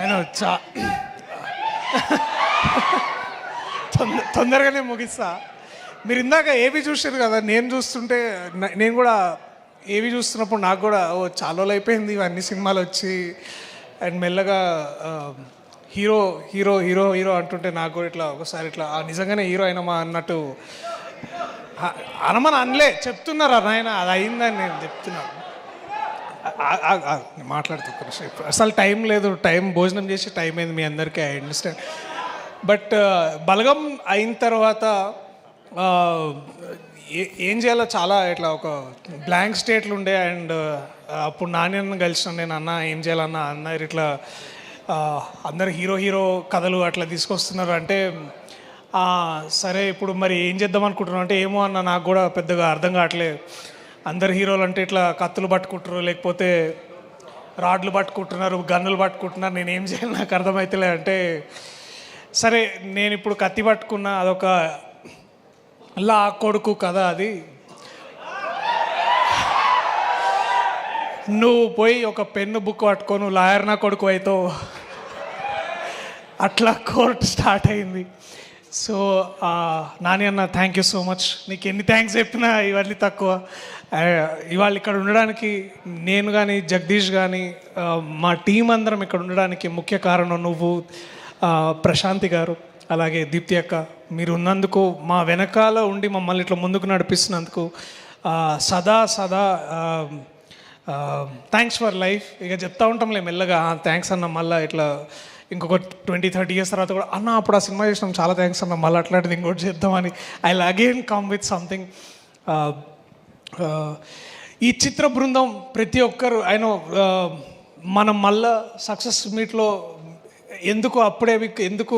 నేను తొందరగానే ముగిస్తా. మీరు ఇందాక ఏవి చూసారు కదా, నేను చూస్తుంటే నేను కూడా ఏవి చూస్తున్నప్పుడు నాకు కూడా చాలా రోజులు అయిపోయింది ఇవన్నీ సినిమాలు వచ్చి. అండ్ మెల్లగా హీరో హీరో హీరో హీరో అంటుంటే నాకు కూడా ఇట్లా ఒకసారి ఇట్లా నిజంగానే హీరో అయినమా అన్నట్టు అనమని అనలే, చెప్తున్నారా నాయన అది అయిందని నేను చెప్తున్నాను. మాట్లాడుతూ అసలు టైం లేదు, టైం భోజనం చేసి టైం అయింది మీ అందరికీ, ఐ అండర్స్టాండ్. బట్ బలగం అయిన తర్వాత ఏం చేయాలో చాలా ఇట్లా ఒక బ్లాంక్ స్టేట్లు ఉండే. అండ్ అప్పుడు నాని అన్న కలిసిన నేను, అన్న ఏం చేయాలన్నా అన్నారు ఇట్లా అందరు హీరో హీరో కథలు అట్లా తీసుకొస్తున్నారు అంటే, సరే ఇప్పుడు మరి ఏం చేద్దాం అనుకుంటున్నాం అంటే, ఏమో అన్న నాకు కూడా పెద్దగా అర్థం కావట్లేదు. అందరు హీరోలు అంటే ఇట్లా కత్తులు పట్టుకుంటున్నారు, లేకపోతే రాడ్లు పట్టుకుంటున్నారు, గన్నులు పట్టుకుంటున్నారు, నేనేం చేయాలి నాకు అర్థమవుతలే అంటే, సరే నేను ఇప్పుడు కత్తి పట్టుకున్నా, అదొక లా కొడుకు కథ, అది నువ్వు పోయి ఒక పెన్ను బుక్ పట్టుకో, నువ్వు లాయర్ నా కొడుకు అవుతావు, అట్లా కోర్టు స్టార్ట్ అయింది. సో నాని అన్న థ్యాంక్ యూ సో మచ్, నీకు ఎన్ని థ్యాంక్స్ చెప్పినా ఇవన్నీ తక్కువ. ఇవాళ ఇక్కడ ఉండడానికి నేను కానీ జగదీష్ కానీ మా టీం అందరం ఇక్కడ ఉండడానికి ముఖ్య కారణం నువ్వు, ప్రశాంతి గారు, అలాగే దీప్తి అక్క. మీరు ఉన్నందుకు, మా వెనకాల ఉండి మమ్మల్ని ఇట్లా ముందుకు నడిపిస్తున్నందుకు సదా సదా థ్యాంక్స్ ఫర్ లైఫ్. ఇక చెప్తా ఉంటాంలే మెల్లగా, థ్యాంక్స్ అన్న, మళ్ళీ ఇట్లా ఇంకొక 20-30 years తర్వాత కూడా అన్న అప్పుడు ఆ సినిమా చేసినాం చాలా థ్యాంక్స్ అన్న, మళ్ళీ అట్లాంటిది ఇంకోటి చేద్దామని I will again come with something. ఈ చిత్ర బృందం ప్రతి ఒక్కరు ఆయన మనం మళ్ళా సక్సెస్ మీట్లో ఎందుకు అప్పుడే ఎందుకు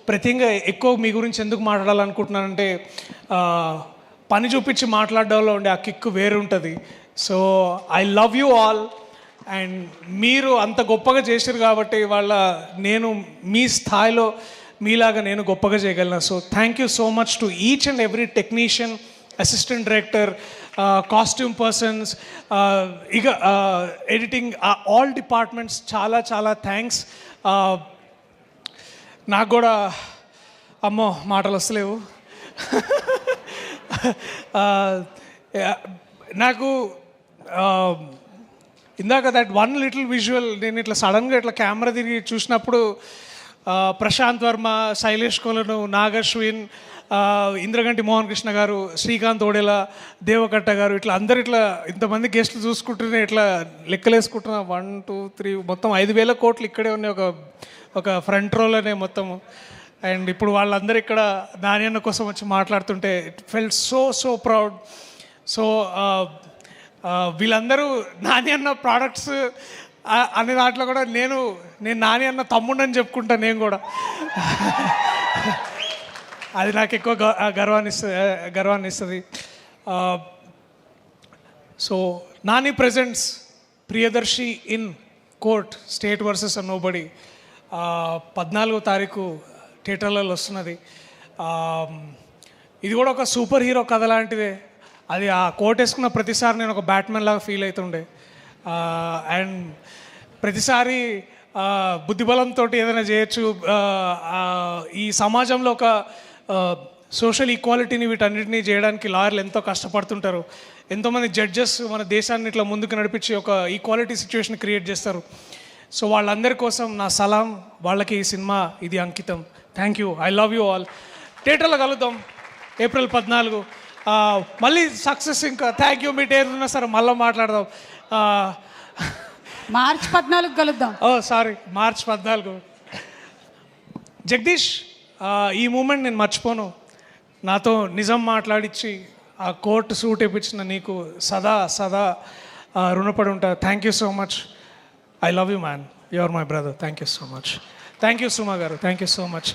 ప్రతిగా ఎక్కువ మీ గురించి ఎందుకు మాట్లాడాలనుకుంటున్నానంటే, పని చూపించి మాట్లాడడంలో ఉండే ఆ కిక్ వేరు ఉంటుంది. So I love you all. And మీరు అంత గొప్పగా చేశారు కాబట్టి వాళ్ళ నేను మీ స్థాయిలో మీలాగా నేను గొప్పగా చేయగలను. So thank you so much to each and every technician, assistant director, costume persons, ఇక ఎడిటింగ్, ఆల్ డిపార్ట్మెంట్స్ చాలా చాలా థ్యాంక్స్. నాకు కూడా అమ్మో మాటలు వస్తలేవు. నాకు ఇందాక దట్ వన్ లిటిల్ విజువల్ నేను ఇట్లా సడన్గా ఇట్లా కెమెరా తిరిగి చూసినప్పుడు ప్రశాంత్ వర్మ, శైలేష్ కొలను, నాగశ్విన్, ఇంద్రగంటి మోహన్ కృష్ణ గారు, శ్రీకాంత్ ఓడేలా, దేవకట్ట గారు, ఇట్లా అందరు ఇట్లా ఇంతమంది గెస్టులు చూసుకుంటూనే ఇట్లా లెక్కలేసుకుంటున్నా 1, 2, 3 మొత్తం 5,000 కోట్లు ఇక్కడే ఉన్నాయి ఒక ఫ్రంట్ రోలోనే మొత్తము. అండ్ ఇప్పుడు వాళ్ళందరూ ఇక్కడ నాని అన్న కోసం వచ్చి మాట్లాడుతుంటే it felt so proud. So వీళ్ళందరూ నాని అన్న ప్రోడక్ట్స్ అనే దాంట్లో కూడా నేను నాని అన్న తమ్ముడని చెప్పుకుంటాను నేను కూడా. అది నాకు ఎక్కువ గర్వాన్ని ఇస్తుంది. So Nani presents Priyadarshi in court, state versus nobody, 14వ తారీఖు థియేటర్లలో వస్తున్నది. ఇది కూడా ఒక సూపర్ హీరో కథ లాంటిదే. అది ఆ కోట్ వేసుకున్న ప్రతిసారి నేను ఒక బ్యాట్మెన్ లాగా ఫీల్ అవుతుండే. అండ్ ప్రతిసారి బుద్ధిబలంతో ఏదైనా చేయొచ్చు. ఈ సమాజంలో ఒక సోషల్ ఈక్వాలిటీని వీటన్నిటినీ చేయడానికి లాయర్లు ఎంతో కష్టపడుతుంటారు. ఎంతోమంది జడ్జెస్ మన దేశాన్ని ఇట్లా ముందుకు నడిపించి ఒక ఈక్వాలిటీ సిచ్యువేషన్ క్రియేట్ చేస్తారు. సో వాళ్ళందరి కోసం నా సలాం, వాళ్ళకి ఈ సినిమా ఇది అంకితం. Thank you, I love you all. థియేటర్లో కలుద్దాం April 14. మళ్ళీ సక్సెస్. ఇంకా థ్యాంక్ యూ. మీ టేరున్నా సరే మళ్ళీ మాట్లాడదాం. March 14 కలుద్దాం. Sorry, March 14. జగదీష్, ఈ మూమెంట్ నేను మర్చిపోను. నాతో నిజం మాట్లాడించి ఆ కోర్టు సూట్ వేయించిన నీకు సదా సదా రుణపడి ఉంటా. Thank you so much. I love you man, you are my brother. Thank you so much. Thank you Suma garu, thank you so much.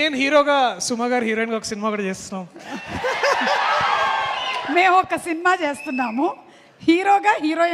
నేను హీరోగా, సుమ గారు హీరోయిన్గా ఒక సినిమా కూడా చేస్తున్నాం. మేము ఒక సినిమా చేస్తున్నాము, హీరోగా హీరోయిన్